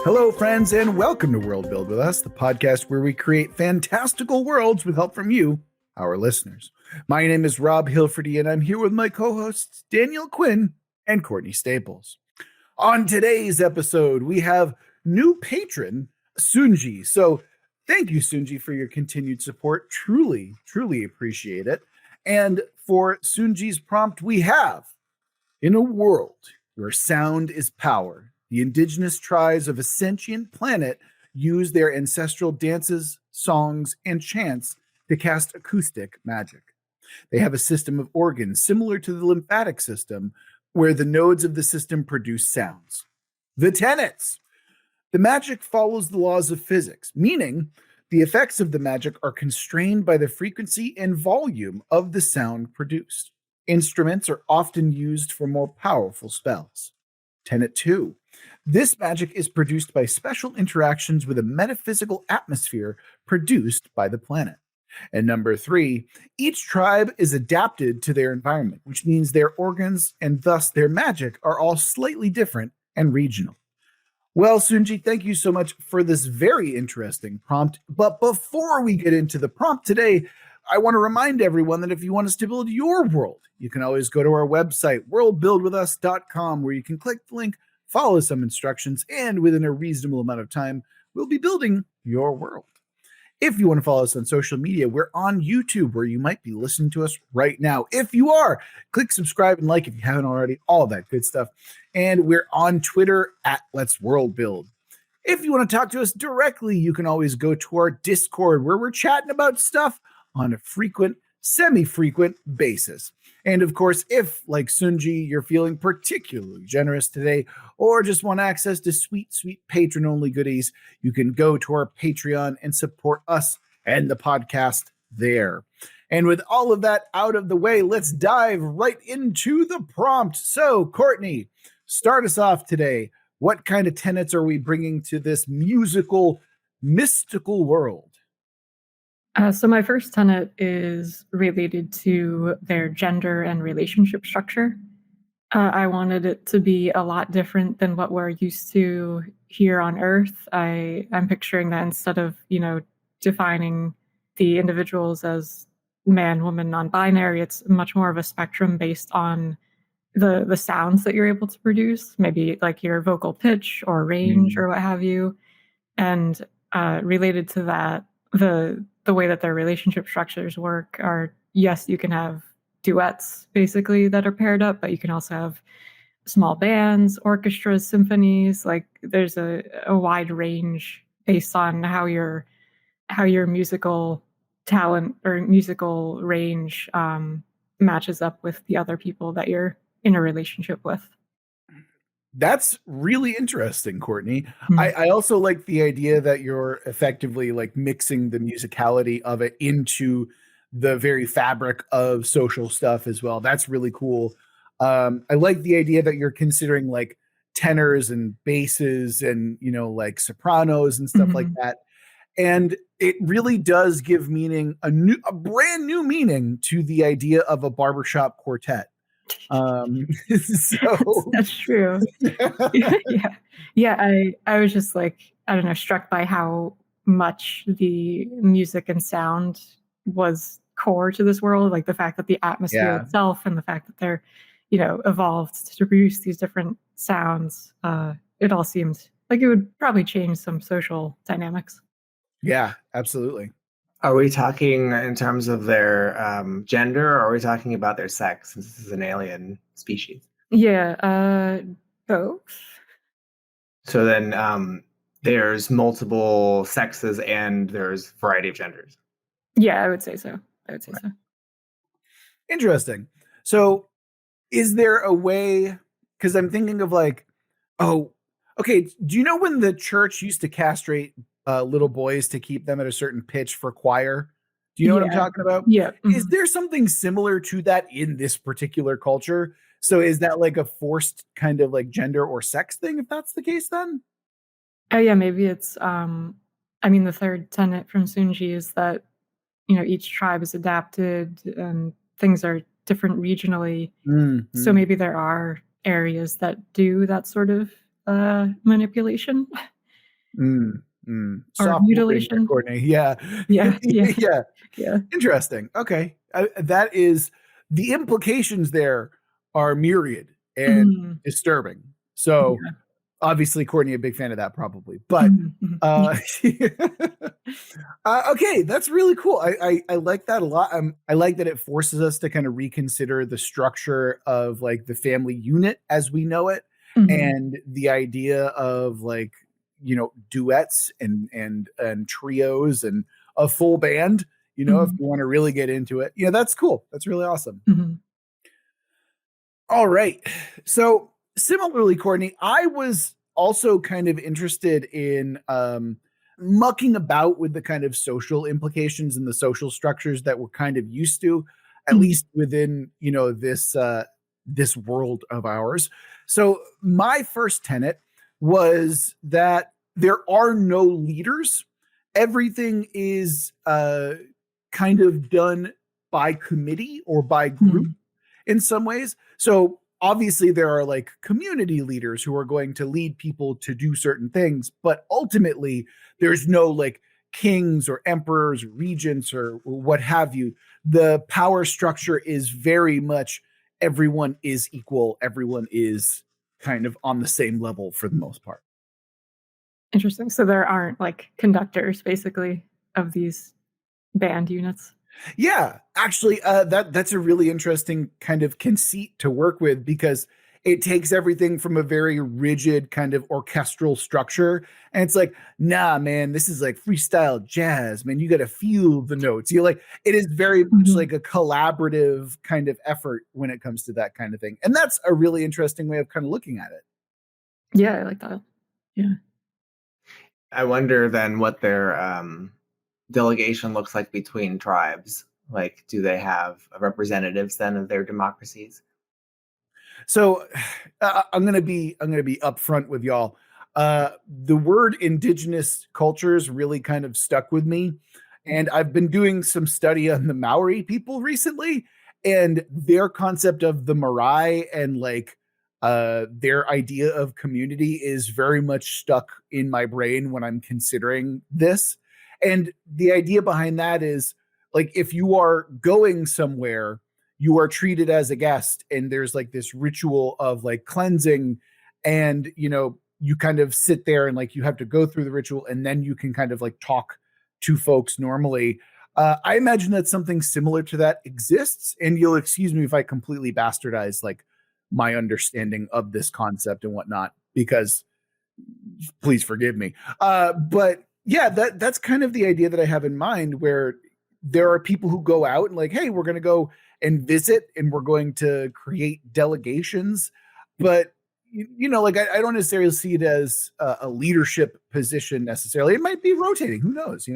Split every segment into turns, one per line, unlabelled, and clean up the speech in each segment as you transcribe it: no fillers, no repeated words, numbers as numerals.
Hello, friends, and welcome to Worldbuild with us, the podcast where we create fantastical worlds with help from you, our listeners. My name is Rob Hilferty, and I'm here with my co-hosts, Daniel Quinn and Courtney Staples. On today's episode, we have new patron, Sundji. So thank you, Sundji, for your continued support. Truly, truly appreciate it. And for Sundji's prompt, we have, in a world where sound is power, the indigenous tribes of a sentient planet use their ancestral dances, songs, and chants to cast acoustic magic. They have a system of organs similar to the lymphatic system, where the nodes of the system produce sounds. The tenets. The magic follows the laws of physics, meaning the effects of the magic are constrained by the frequency and volume of the sound produced. Instruments are often used for more powerful spells. Tenet 2. This magic is produced by special interactions with a metaphysical atmosphere produced by the planet. And number 3, each tribe is adapted to their environment, which means their organs and thus their magic are all slightly different and regional. Well, Sundji, thank you so much for this very interesting prompt. But before we get into the prompt today, I want to remind everyone that if you want us to build your world, you can always go to our website, worldbuildwithus.com, where you can click the link, follow some instructions, and within a reasonable amount of time, we'll be building your world. If you want to follow us on social media, we're on YouTube, where you might be listening to us right now. If you are, click subscribe and like if you haven't already, all that good stuff. And we're on Twitter at Let's Worldbuild. If you want to talk to us directly, you can always go to our Discord, where we're chatting about stuff on a frequent, semi-frequent basis. And of course, if, like Sundji, you're feeling particularly generous today or just want access to sweet, sweet patron-only goodies, you can go to our Patreon and support us and the podcast there. And with all of that out of the way, let's dive right into the prompt. So, Courtney, start us off today. What kind of tenets are we bringing to this musical, mystical world?
So my first tenet is related to their gender and relationship structure. I wanted it to be a lot different than what we're used to here on Earth. I'm picturing that instead of, defining the individuals as man, woman, non-binary, it's much more of a spectrum based on the sounds that you're able to produce, maybe like your vocal pitch or range or what have you. And related to that, the way that their relationship structures work are, yes, you can have duets basically that are paired up, but you can also have small bands, orchestras, symphonies. Like there's a wide range based on how your musical talent or musical range matches up with the other people that you're in a relationship with.
That's really interesting, Courtney. Mm-hmm. I also like the idea that you're effectively like mixing the musicality of it into the very fabric of social stuff as well. That's really cool. I like the idea that you're considering like tenors and basses and, like sopranos and stuff like that. And it really does give meaning, a brand new meaning to the idea of a barbershop quartet. So
that's true. I was just like, I don't know, struck by how much the music and sound was core to this world, like the fact that the atmosphere itself and the fact that they're evolved to produce these different sounds. It all seemed like it would probably change some social dynamics.
Yeah, absolutely.
Are we talking in terms of their gender, or are we talking about their sex, since this is an alien species?
Yeah, both.
So then there's multiple sexes and there's variety of genders.
Yeah, I would say so. So.
Interesting. So is there a way, because I'm thinking of like, do you know when the church used to castrate little boys to keep them at a certain pitch for choir? Do you know what I'm talking about?
Yeah. Mm-hmm.
Is there something similar to that in this particular culture? So is that like a forced kind of like gender or sex thing, if that's the case then?
Oh yeah, maybe it's the third tenet from Sundji is that each tribe is adapted and things are different regionally. Mm-hmm. So maybe there are areas that do that sort of manipulation. Or
Soft wording there,
mutilation.
Courtney. Yeah.
Yeah, yeah,
Yeah.
yeah.
Interesting. Okay. That is, the implications there are myriad and
Mm,
disturbing. So
yeah.
obviously, Courtney, a big fan of that probably. But
Yeah.
okay, that's really cool. I like that a lot. I like that it forces us to kind of reconsider the structure of like the family unit as we know it,
Mhm.
and the idea of like, duets and trios and a full band. If
Mhm.
you want to really get into it, that's cool. That's really awesome.
Mhm.
All right. So similarly, Courtney, I was also kind of interested in mucking about with the kind of social implications and the social structures that we're kind of used to, at
Mhm.
least within this world of ours. So my first tenet was that there are no leaders. Everything is kind of done by committee or by group
Mhm.
in some ways. So obviously there are like community leaders who are going to lead people to do certain things, but ultimately there's no like kings or emperors, regents or what have you. The power structure is very much everyone is equal, everyone is kind of on the same level for the most part.
Interesting. So there aren't like conductors basically of these band units.
Yeah, actually, that's a really interesting kind of conceit to work with because it takes everything from a very rigid kind of orchestral structure, and it's like, nah, man, this is like freestyle jazz, man. You got to feel the notes. You like it is very much
Mhm.
like a collaborative kind of effort when it comes to that kind of thing, and that's a really interesting way of kind of looking at it.
Yeah, I like that. Yeah.
I wonder then what their delegation looks like between tribes. Like, do they have representatives then of their democracies?
So I'm gonna be upfront with y'all. The word indigenous cultures really kind of stuck with me, and I've been doing some study on the Maori people recently, and their concept of the Marai and like their idea of community is very much stuck in my brain when I'm considering this. And the idea behind that is like if you are going somewhere you are treated as a guest and there's like this ritual of like cleansing and you kind of sit there and like you have to go through the ritual and then you can kind of like talk to folks normally. I imagine that something similar to that exists, and you'll excuse me if I completely bastardize like my understanding of this concept and whatnot because please forgive me. But yeah, that's kind of the idea that I have in mind, where there are people who go out and like, hey, we're going to go and visit, and we're going to create delegations. But like I don't necessarily see it as a leadership position necessarily. It might be rotating. Who knows?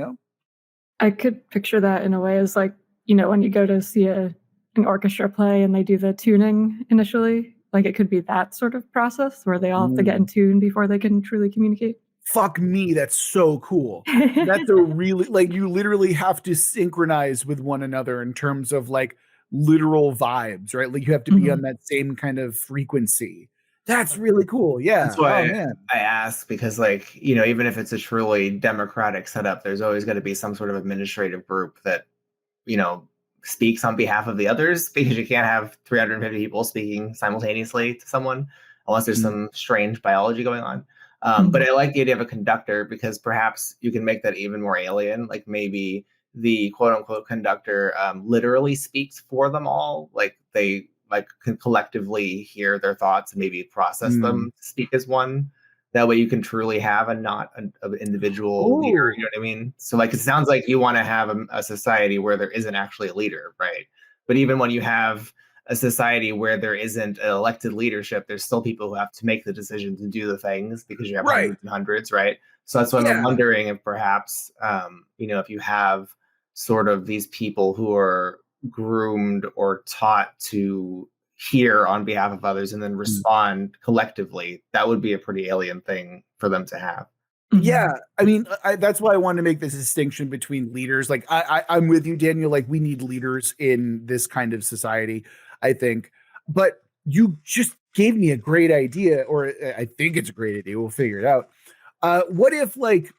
I could picture that in a way as like, when you go to see an orchestra play and they do the tuning initially, like it could be that sort of process where they all have to get in tune before they can truly communicate.
Fuck me, that's so cool. That's a really like you literally have to synchronize with one another in terms of like literal vibes, right? Like you have to be on
Mhm.
that same kind of frequency. That's really cool.
That's
Yeah. Oh
why
man.
I ask, because, like, even if it's a truly democratic setup, there's always going to be some sort of administrative group that, you know, speaks on behalf of the others, because you can't have 350 people speaking simultaneously to someone unless there's
Mm.
some strange biology going on. But
Mhm.
I like the idea of a conductor, because perhaps you can make that even more alien. Like maybe the quote unquote conductor literally speaks for them all. Like they like can collectively hear their thoughts and maybe process
Mm.
them to speak as one. That way you can truly have a not an individual leader. You know
Oh.
what I mean? So like it sounds like you want to have a society where there isn't actually a leader, right? But even when you have a society where there isn't an elected leadership, there's still people who have to make the decisions and do the things, because you have
Right.
hundreds and hundreds, right? So that's why I'm
Yeah.
wondering if perhaps, if you have sort of these people who are groomed or taught to hear on behalf of others and then
Mm.
respond collectively, that would be a pretty alien thing for them to have.
Yeah,
Mhm.
I mean, that's why I want to make this distinction between leaders. Like, I'm with you, Daniel. Like, we need leaders in this kind of society, I think. But you just gave me a great idea, or I think it's a great idea. We'll figure it out. What if like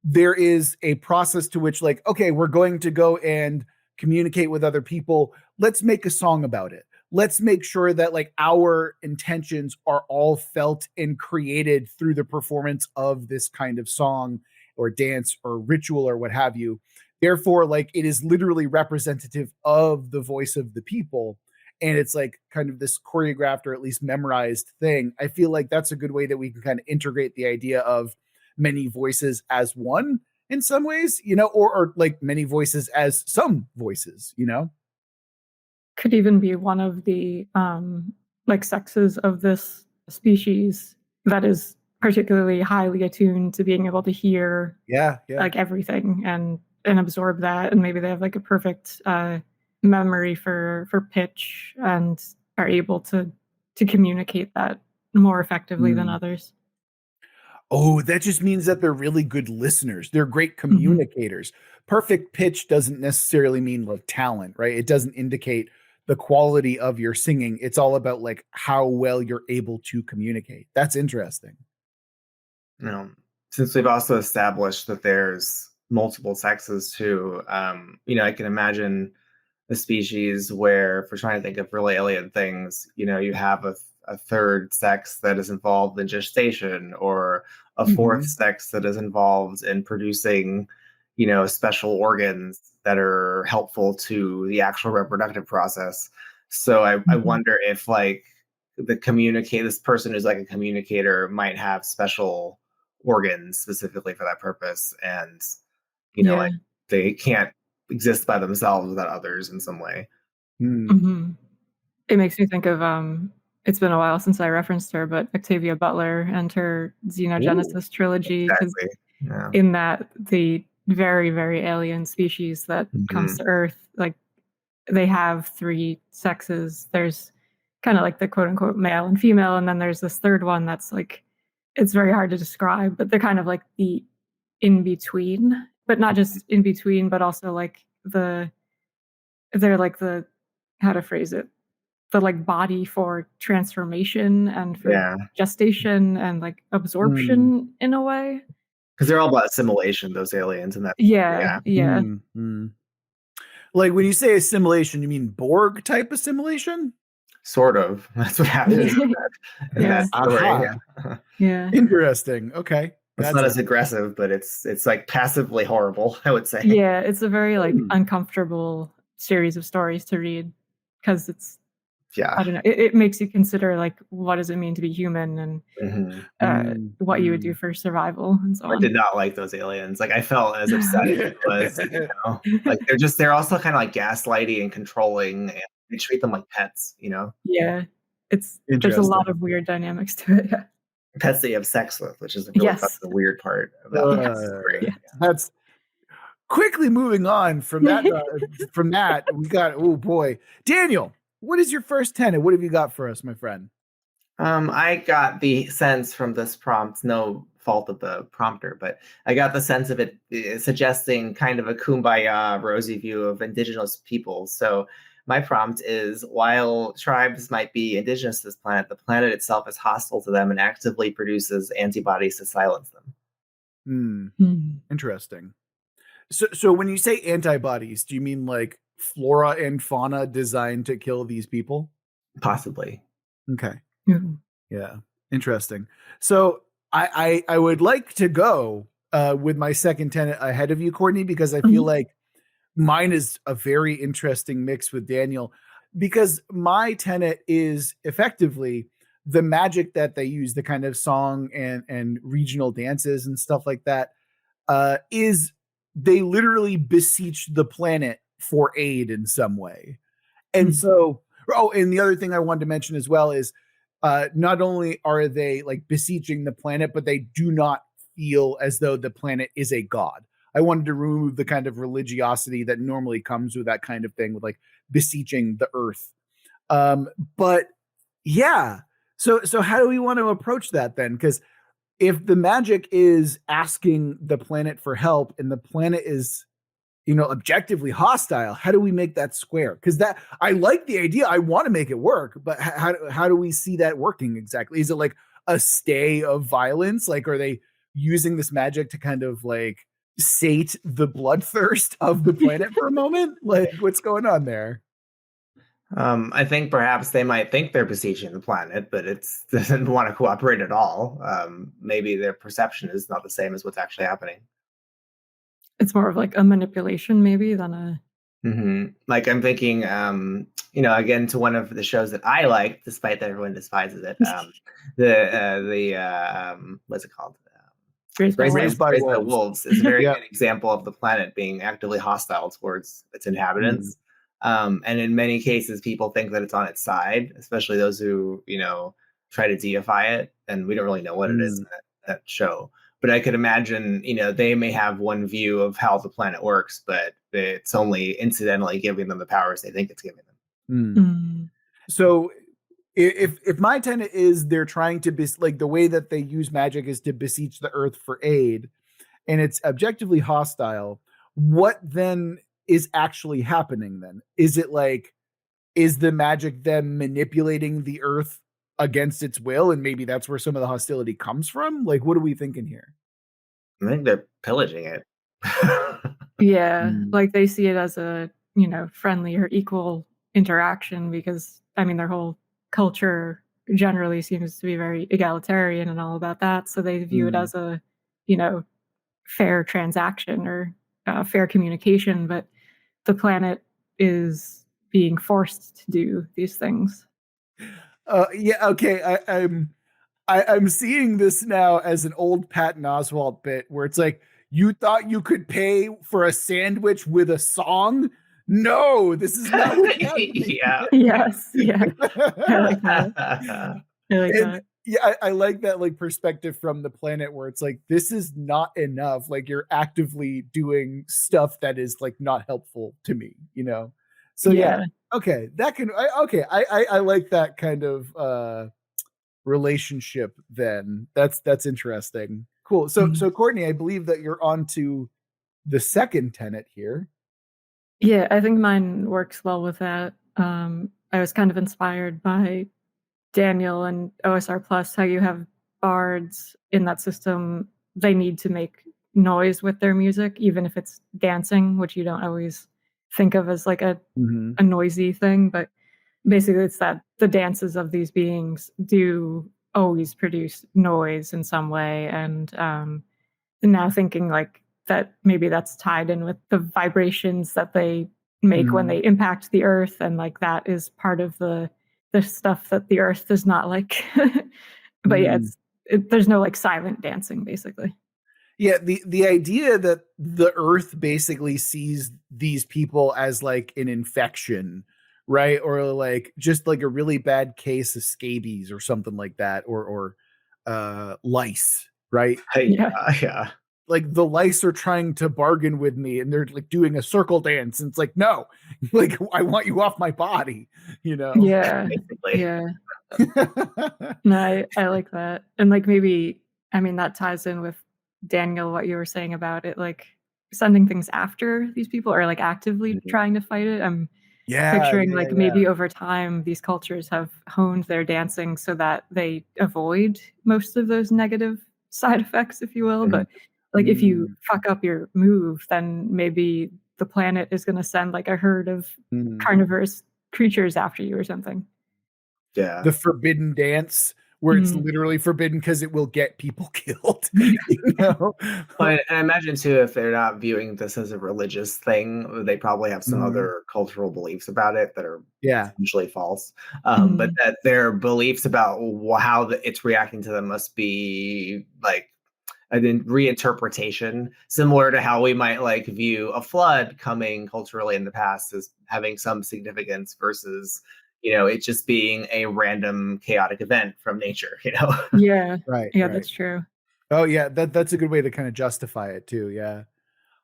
there is a process to which like, okay, we're going to go and communicate with other people. Let's make a song about it. Let's make sure that like our intentions are all felt and created through the performance of this kind of song or dance or ritual or what have you. Therefore, like it is literally representative of the voice of the people. And it's like kind of this choreographed or at least memorized thing. I feel like that's a good way that we can kind of integrate the idea of many voices as one in some ways, or like many voices as some voices,
Could even be one of the like sexes of this species that is particularly highly attuned to being able to hear like everything and absorb that, and maybe they have like a perfect memory for pitch and are able to communicate that more effectively than others.
Oh, that just means that they're really good listeners. They're great communicators. Perfect pitch doesn't necessarily mean like talent, right? It doesn't indicate the quality of your singing. It's all about like how well you're able to communicate. That's interesting.
Since we've also established that there's multiple sexes too, I can imagine a species where, if we're trying to think of really alien things, you have a third sex that is involved in gestation, or a fourth sex that is involved in producing, special organs that are helpful to the actual reproductive process. So I wonder if like this person who's like a communicator might have special organs specifically for that purpose, and like they can't exist by themselves without others in some way.
It makes me think of it's been a while since I referenced her, but Octavia Butler and her Xenogenesis trilogy.
Exactly.
In that the very, very alien species that comes to Earth, like they have three sexes. There's kind of like the quote unquote male and female, and then there's this third one that's like, it's very hard to describe, but they're kind of like the in between, but not just in between, but also like they're like the, how to phrase it, the like body for transformation and for gestation and like absorption in a way.
Because they're all about assimilation, those aliens, and that.
Like when you say assimilation, you mean Borg type assimilation?
Sort of. That's what happens in that story.
Interesting. Okay.
It's not as aggressive, but it's like passively horrible, I would say.
Yeah, it's a very like uncomfortable series of stories to read, because it's I don't know. It makes you consider like, what does it mean to be human, and what you would do for survival and so on.
I did not like those aliens. Like I felt as upset as it was. Like they're also kind of like gaslighting and controlling, and they treat them like pets.
Yeah, there's a lot of weird dynamics to it.
Pets that you have sex with, which is really the weird part about that story.
That's quickly moving on from that. From that, we got Daniel. What is your first tenet? What have you got for us, my friend?
I got the sense from this prompt, no fault of the prompter, but I got the sense of it suggesting kind of a kumbaya, rosy view of indigenous people. So my prompt is, while tribes might be indigenous to this planet, the planet itself is hostile to them and actively produces antibodies to silence them.
Interesting. So when you say antibodies, do you mean like flora and fauna designed to kill these people?
Possibly.
Okay. Yeah. Interesting. So I would like to go with my second tenet ahead of you, Courtney, because I feel like mine is a very interesting mix with Daniel, because my tenet is effectively the magic that they use, the kind of song and regional dances and stuff like that, is they literally beseech the planet for aid in some way. And so, and the other thing I wanted to mention as well is not only are they like beseeching the planet, but they do not feel as though the planet is a god. I wanted to remove the kind of religiosity that normally comes with that kind of thing, with like beseeching the earth. But yeah, so how do we want to approach that then? Because if the magic is asking the planet for help and the planet is, objectively hostile, how do we make that square? Because that, I like the idea, I want to make it work, but how do we see that working exactly? Is it like a stay of violence? Like, are they using this magic to kind of like sate the bloodthirst of the planet for a moment? Like, what's going on there?
I think perhaps they might think they're besieging the planet, but it doesn't want to cooperate at all. Maybe their perception is not the same as what's actually happening.
It's more of like a manipulation, maybe, than a.
Like I'm thinking, again to one of the shows that I like, despite that everyone despises it. What's it called?
Raised by
Wolves is a very good example of the planet being actively hostile towards its inhabitants. And in many cases, people think that it's on its side, especially those who, try to deify it. And we don't really know what it is in that show. But I could imagine, they may have one view of how the planet works, but it's only incidentally giving them the powers they think it's giving them.
So if my tenet is they're trying to like the way that they use magic is to beseech the earth for aid, and it's objectively hostile, what then is actually happening then? Is it like, is the magic them manipulating the earth against its will, and maybe that's where some of the hostility comes from? Like, what are we thinking here?
I think they're pillaging it.
Yeah, like they see it as a, friendly or equal interaction, because their whole culture generally seems to be very egalitarian and all about that. So they view it as a, fair transaction or fair communication, but the planet is being forced to do these things.
Okay. I'm seeing this now as an old Patton Oswalt bit where it's like, you thought you could pay for a sandwich with a song? No, this is not what's happening.
Yes. Yeah. I like that.
Yeah, I like that like perspective from the planet where it's like, this is not enough. Like, you're actively doing stuff that is like not helpful to me, So okay, that can I like that kind of relationship then. That's interesting. Cool. So Courtney, I believe that you're on to the second tenet here.
Yeah, I think mine works well with that. I was kind of inspired by Daniel and OSR Plus, how you have bards in that system. They need to make noise with their music, even if it's dancing, which you don't always think of as like a noisy thing. But basically, it's that the dances of these beings do always produce noise in some way. And now thinking like that, maybe that's tied in with the vibrations that they make when they impact the earth, and like that is part of the stuff that the earth does not like. But yeah, there's no like silent dancing, basically.
Yeah, the idea that the earth basically sees these people as like an infection, right? Or like just like a really bad case of scabies or something like that, or lice, right?
Yeah.
Like the lice are trying to bargain with me and they're like doing a circle dance, and it's like, no, like I want you off my body,
Yeah.
Basically.
Yeah. No, I like that. And like maybe, that ties in with Daniel, what you were saying about it, like sending things after these people or like actively trying to fight it. I'm picturing maybe over time these cultures have honed their dancing so that they avoid most of those negative side effects, if you will. But like if you fuck up your move, then maybe the planet is going to send like a herd of carnivorous creatures after you or something.
Yeah.
The forbidden dance, where it's literally forbidden because it will get people killed.
Well, I imagine too, if they're not viewing this as a religious thing, they probably have some other cultural beliefs about it that are essentially false. But that their beliefs about how it's reacting to them must be like a reinterpretation, similar to how we might like view a flood coming culturally in the past as having some significance versus it just being a random chaotic event from nature,
Yeah.
Right.
Yeah, that's true.
Oh yeah, that's a good way to kind of justify it too. Yeah.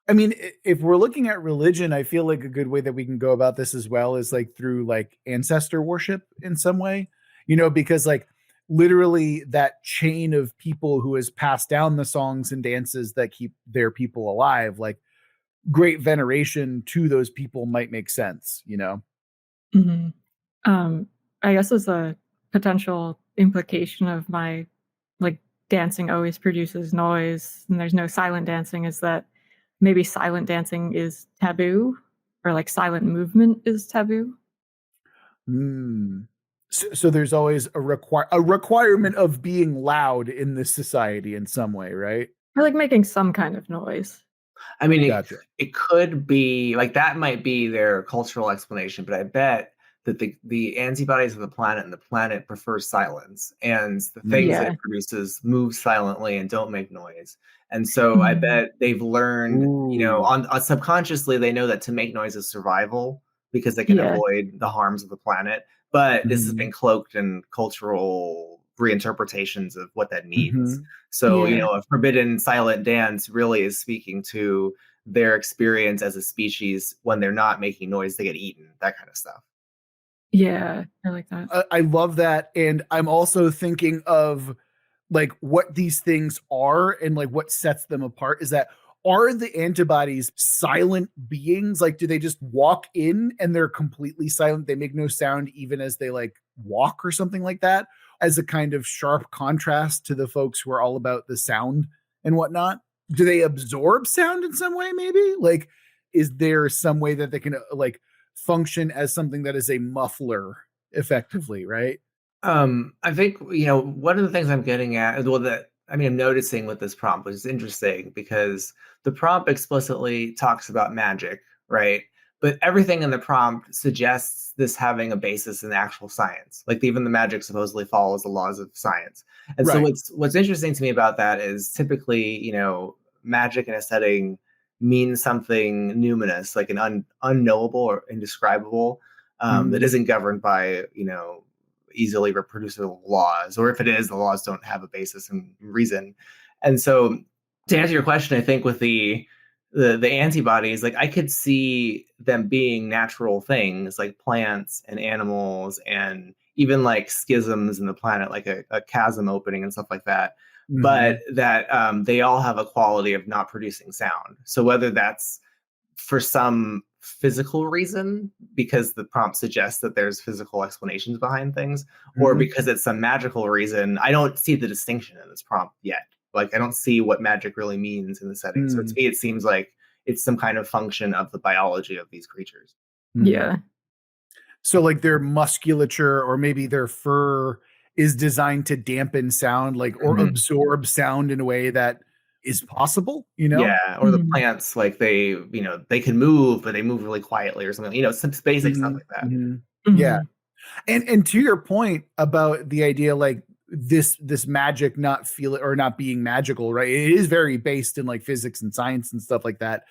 I mean, if we're looking at religion, I feel like a good way that we can go about this as well is like through like ancestor worship in some way, because like literally that chain of people who has passed down the songs and dances that keep their people alive, like great veneration to those people might make sense,
I guess as a potential implication of my like dancing always produces noise and there's no silent dancing is that maybe silent dancing is taboo, or like silent movement is taboo.
So there's always a requirement of being loud in this society in some way, right?
Or like making some kind of noise.
I mean,
Gotcha.
it could be like that might be their cultural explanation, but I bet that the antibodies of the planet and the planet prefers silence, and the things that
Yeah.
it produces move silently and don't make noise. And so I bet they've learned, on subconsciously, they know that to make noise is survival because they can avoid the harms of the planet. But this has been cloaked in cultural reinterpretations of what that means. So, a forbidden silent dance really is speaking to their experience as a species. When they're not making noise, they get eaten, that kind of stuff.
Yeah, I like that.
I love that. And I'm also thinking of like what these things are and like what sets them apart is that, are the antibodies silent beings? Like, do they just walk in and they're completely silent? They make no sound even as they like walk or something like that, as a kind of sharp contrast to the folks who are all about the sound and whatnot? Do they absorb sound in some way? Maybe like, is there some way that they can like function as something that is a muffler effectively, right?
I think, one of the things I'm getting at, well, I'm noticing with this prompt, which is interesting because the prompt explicitly talks about magic, right? But everything in the prompt suggests this having a basis in actual science. Like even the magic supposedly follows the laws of science. And so what's interesting to me about that is typically, magic in a setting means something numinous, like an unknowable or indescribable, that isn't governed by, easily reproducible laws, or if it is, the laws don't have a basis in reason. And so to answer your question, I think with the antibodies, like I could see them being natural things like plants and animals and even like schisms in the planet, like a chasm opening and stuff like that. But that they all have a quality of not producing sound. So whether that's for some physical reason, because the prompt suggests that there's physical explanations behind things, or because it's some magical reason, I don't see the distinction in this prompt yet. Like I don't see what magic really means in the setting. So to me, it seems like it's some kind of function of the biology of these creatures.
Yeah.
So like their musculature or maybe their fur is designed to dampen sound, like, or absorb sound in a way that is possible,
Yeah, or the plants, like they can move, but they move really quietly or something, some basic stuff like that.
Yeah. And to your point about the idea, like this magic not being magical, right? It is very based in like physics and science and stuff like that.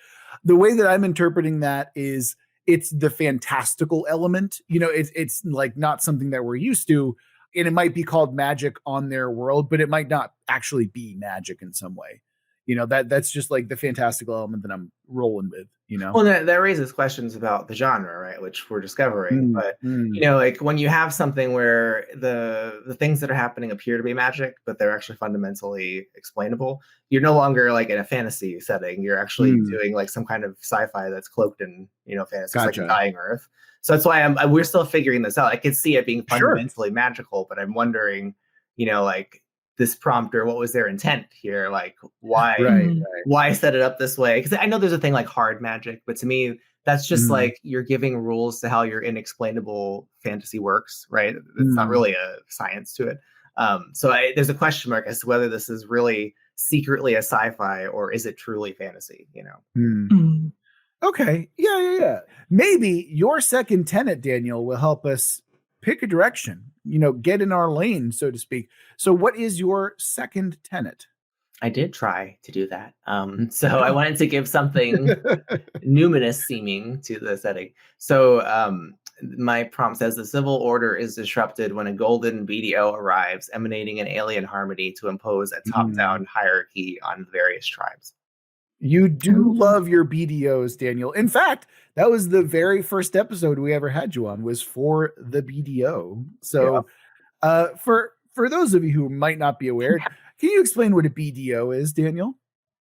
The way that I'm interpreting that is it's the fantastical element, it's like not something that we're used to, and it might be called magic on their world, but it might not actually be magic in some way. That's just like the fantastical element that I'm rolling with,
Well, that raises questions about the genre, right? Which we're discovering. But, like when you have something where the things that are happening appear to be magic, but they're actually fundamentally explainable, you're no longer like in a fantasy setting. You're actually doing like some kind of sci-fi that's cloaked in, fantasy. It's like a dying Earth. So that's why we're still figuring this out. I could see it being fundamentally magical, but I'm wondering, like, this prompter, what was their intent here? Like why set it up this way? Because I know there's a thing like hard magic, but to me that's just like you're giving rules to how your inexplainable fantasy works, right? It's not really a science to it. So there's a question mark as to whether this is really secretly a sci-fi or is it truly fantasy,
Okay. Yeah. Maybe your second tenet, Daniel, will help us pick a direction, get in our lane, so to speak. So what is your second tenet?
I did try to do that. So I wanted to give something numinous seeming to the setting. So my prompt says the civil order is disrupted when a golden BDO arrives, emanating an alien harmony to impose a top-down hierarchy on various tribes.
You do love your BDOs, Daniel. In fact, that was the very first episode we ever had you on, was for the BDO. So for those of you who might not be aware, can you explain what a BDO is, Daniel?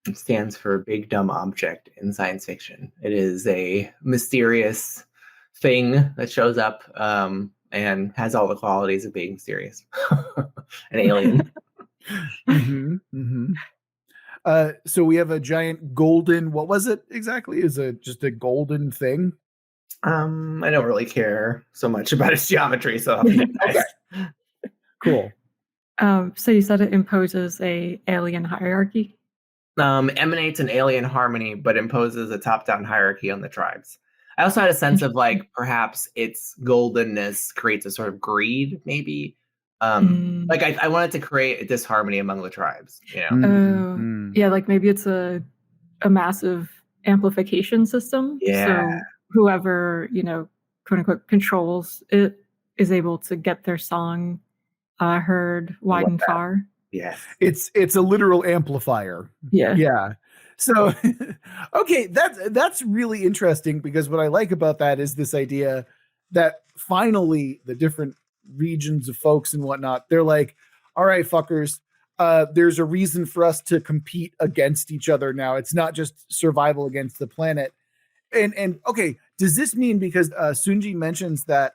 It stands for Big Dumb Object in science fiction. It is a mysterious thing that shows up and has all the qualities of being mysterious. An alien.
So we have a giant golden, what was it exactly? Is it just a golden thing?
I don't really care so much about its geometry, so I'll be nice.
Okay. Cool.
So you said it imposes a alien hierarchy?
Emanates an alien harmony, but imposes a top-down hierarchy on the tribes. I also had a sense of like perhaps its goldenness creates a sort of greed, maybe. Like I wanted to create a disharmony among the tribes, you know.
Yeah, like maybe it's a massive amplification system.
Yeah.
So whoever, quote unquote, controls it is able to get their song heard wide and far.
Yes.
It's a literal amplifier.
Yeah.
Yeah. So, okay, that's really interesting, because what I like about that is this idea that finally the different regions of folks and whatnot, they're like, all right, fuckers, there's a reason for us to compete against each other now. It's not just survival against the planet. And okay, does this mean, because Sundji mentions that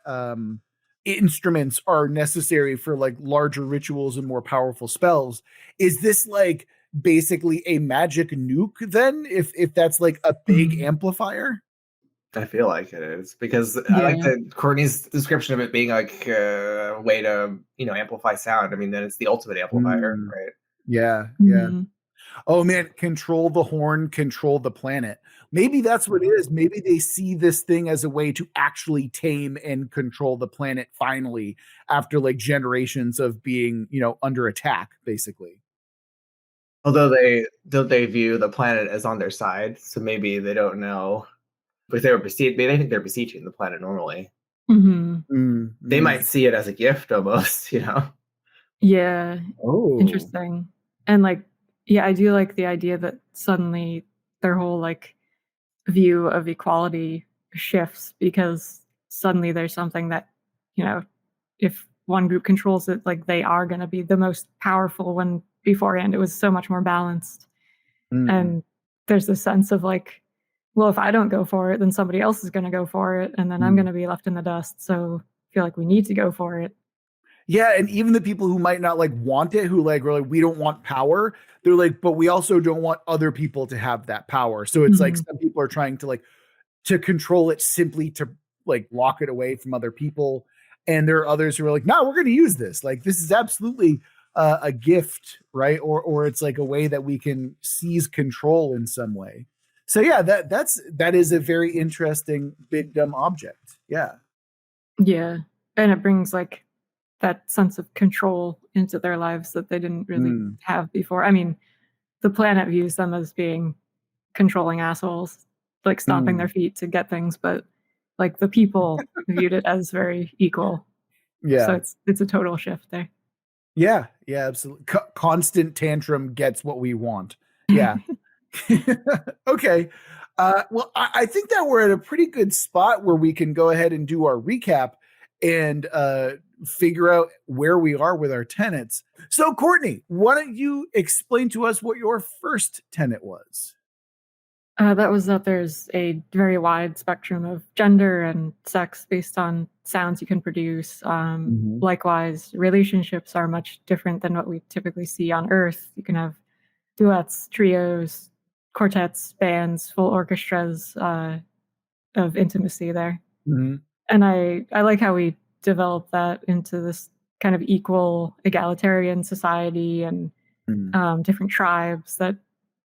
instruments are necessary for like larger rituals and more powerful spells, is this like basically a magic nuke then, if that's like a big amplifier?
I feel like it is, because I like Courtney's description of it being like a way to, amplify sound. I mean, then it's the ultimate amplifier, right?
Yeah. Oh man, control the horn, control the planet. Maybe that's what it is. Maybe they see this thing as a way to actually tame and control the planet finally, after like generations of being, under attack, basically.
Although they view the planet as on their side, so maybe they don't know. If they they think they're besieging the planet normally. They might see it as a gift almost,
Yeah.
Oh,
Interesting. And like, yeah, I do like the idea that suddenly their whole like view of equality shifts, because suddenly there's something that, if one group controls it, like they are going to be the most powerful, when beforehand it was so much more balanced. And there's this sense of like, well, if I don't go for it, then somebody else is going to go for it, and then I'm going to be left in the dust. So I feel like we need to go for it.
yeah, and even the people who might not like want it, who like are like, we don't want power, they're like, but we also don't want other people to have that power. So it's like some people are trying to like to control it simply to like lock it away from other people, and there are others who are like, no, we're going to use this. Like this is absolutely a gift, right? Or it's like a way that we can seize control in some way. So yeah, that is a very interesting big dumb object. Yeah.
Yeah. And it brings like that sense of control into their lives that they didn't really have before. I mean, the planet views them as being controlling assholes, like stomping their feet to get things, but like the people viewed it as very equal.
Yeah.
So it's a total shift there.
Yeah, absolutely. Constant tantrum gets what we want. Yeah. Okay. Well, I think that we're at a pretty good spot where we can go ahead and do our recap and figure out where we are with our tenets. So, Courtney, why don't you explain to us what your first tenet was?
That was that there's a very wide spectrum of gender and sex based on sounds you can produce. Likewise, relationships are much different than what we typically see on Earth. You can have duets, trios, quartets, bands, full orchestras of intimacy there. And I like how we develop that into this kind of equal, egalitarian society, and different tribes that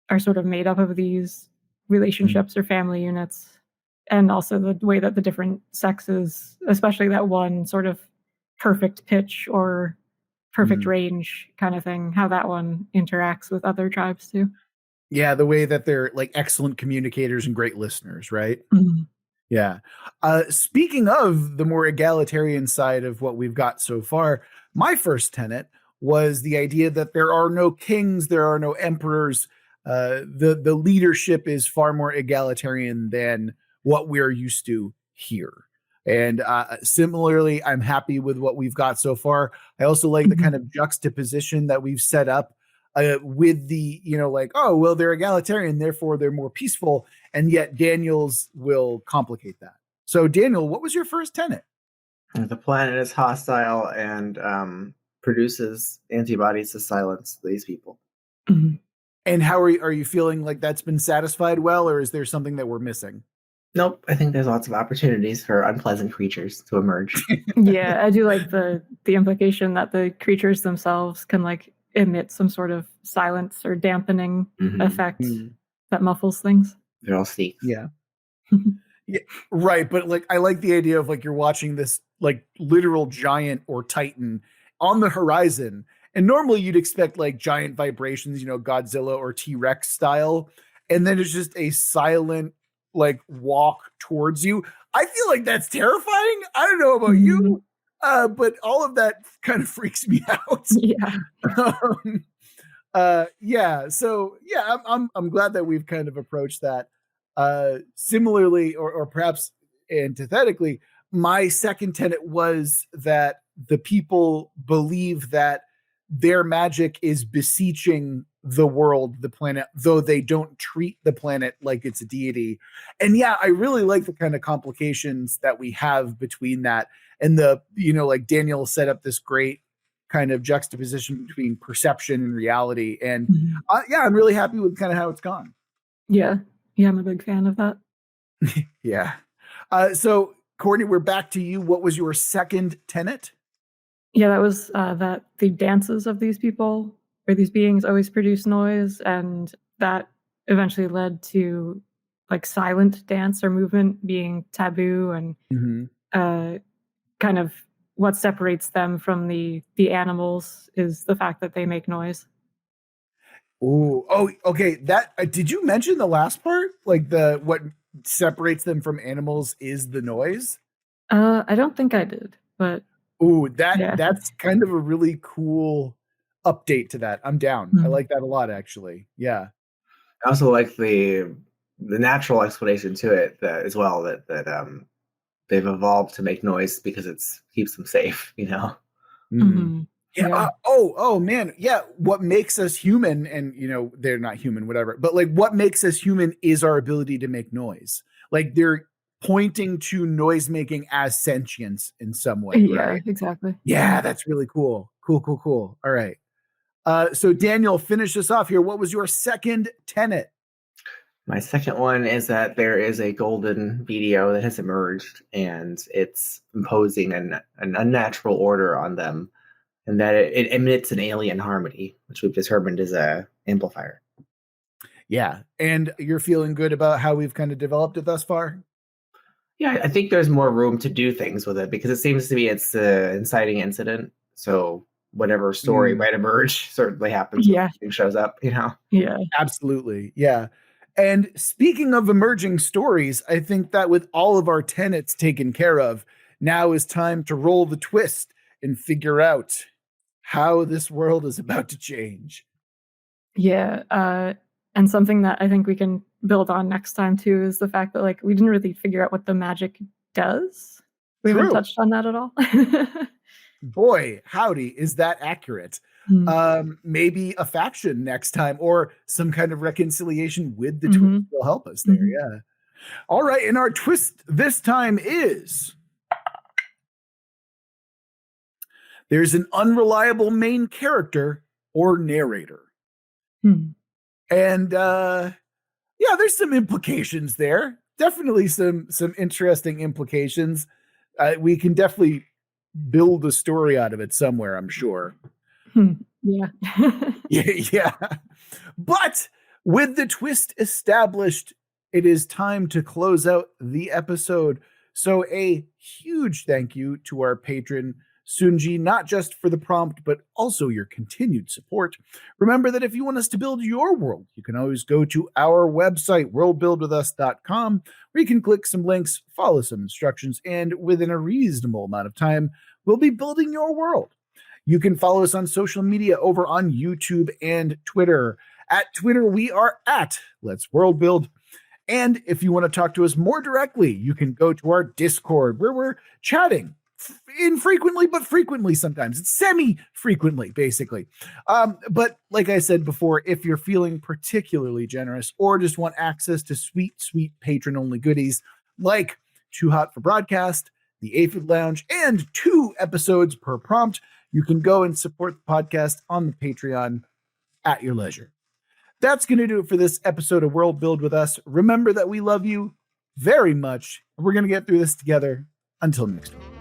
are sort of made up of these relationships or family units. And also the way that the different sexes, especially that one sort of perfect pitch or perfect range kind of thing, how that one interacts with other tribes too.
Yeah, the way that they're like excellent communicators and great listeners, right? Yeah. Speaking of the more egalitarian side of what we've got so far, my first tenet was the idea that there are no kings, there are no emperors. The leadership is far more egalitarian than what we're used to here. And similarly, I'm happy with what we've got so far. I also like the kind of juxtaposition that we've set up with the, like, oh, well, they're egalitarian, therefore they're more peaceful. And yet Daniel's will complicate that. So Daniel, what was your first tenet?
The planet is hostile and produces antibodies to silence these people.
Mhm.
And how are you feeling like that's been satisfied well, or is there something that we're missing?
Nope, I think there's lots of opportunities for unpleasant creatures to emerge.
Yeah, I do like the implication that the creatures themselves can like emit some sort of silence or dampening
Mhm.
effect
Mm.
that muffles things.
They're all sneaks.
Yeah. Yeah, right. But like, I like the idea of like you're watching this like literal giant or titan on the horizon, and normally you'd expect like giant vibrations, Godzilla or T-Rex style, and then it's just a silent like walk towards you. I feel like that's terrifying. I don't know about
Mhm.
you, but all of that kind of freaks me out.
Yeah.
um, yeah, so yeah, I'm glad that we've kind of approached that similarly, or perhaps antithetically. My second tenet was that the people believe that their magic is beseeching the world, the planet, though they don't treat the planet like it's a deity. And yeah, I really like the kind of complications that we have between that and like Daniel set up this great kind of juxtaposition between perception and reality. And
Mhm.
yeah, I'm really happy with kind of how it's gone.
Yeah. Yeah, I'm a big fan of that.
Yeah. So Courtney, we're back to you. What was your second tenet?
Yeah, that was that the dances of these people or these beings always produce noise, and that eventually led to like silent dance or movement being taboo, and kind of what separates them from the animals is the fact that they make noise.
Oh, okay. That did you mention the last part? Like what separates them from animals is the noise.
I don't think I did, but yeah.
That's kind of a really cool update to that. I'm down. I
Mhm.
like that a lot, actually. Yeah.
I also like the natural explanation to it as well, that they've evolved to make noise because it's keeps them safe.
Mhm.
Yeah.
Yeah.
Oh man. Yeah. What makes us human, and they're not human, whatever. But like, what makes us human is our ability to make noise. Like they're pointing to noise making as sentience in some way,
Yeah,
right?
exactly.
Yeah, that's really cool. Cool. All right. So Daniel, finish us off here. What was your second tenet?
My second one is that there is a golden video that has emerged, and it's imposing an unnatural order on them, and that it emits an alien harmony, which we've determined is a amplifier.
Yeah. And you're feeling good about how we've kind of developed it thus far?
Yeah, I think there's more room to do things with it because it seems to be it's an inciting incident. So whatever story might emerge certainly happens when
Yeah.
it shows up.
Yeah.
Absolutely. Yeah. And speaking of emerging stories, I think that with all of our tenets taken care of, now is time to roll the twist and figure out how this world is about to change.
Yeah. And something that I think we can build on next time too is the fact that like we didn't really figure out what the magic does. We haven't
True.
touched on that at all.
Boy, howdy, is that accurate? Maybe a faction next time, or some kind of reconciliation with the twist will help us there. Yeah. All right. And our twist this time is there's an unreliable main character or narrator. And yeah, there's some implications there. Definitely some interesting implications. We can definitely build a story out of it somewhere, I'm sure.
Yeah.
Yeah. But with the twist established, it is time to close out the episode. So a huge thank you to our patron, Sundji, not just for the prompt, but also your continued support. Remember that if you want us to build your world, you can always go to our website, worldbuildwithus.com, where you can click some links, follow some instructions, and within a reasonable amount of time, we'll be building your world. You can follow us on social media over on YouTube and Twitter. At Twitter, we are at Let's Worldbuild. And if you want to talk to us more directly, you can go to our Discord, where we're chatting infrequently, but frequently sometimes. It's semi-frequently, basically. But like I said before, if you're feeling particularly generous or just want access to sweet, sweet patron-only goodies like Too Hot for Broadcast, the Aphid Lounge, and 2 episodes per prompt, You can go and support the podcast on the Patreon at your leisure. That's going to do it for this episode of World Build with us. Remember that we love you very much. We're going to get through this together. Until next time.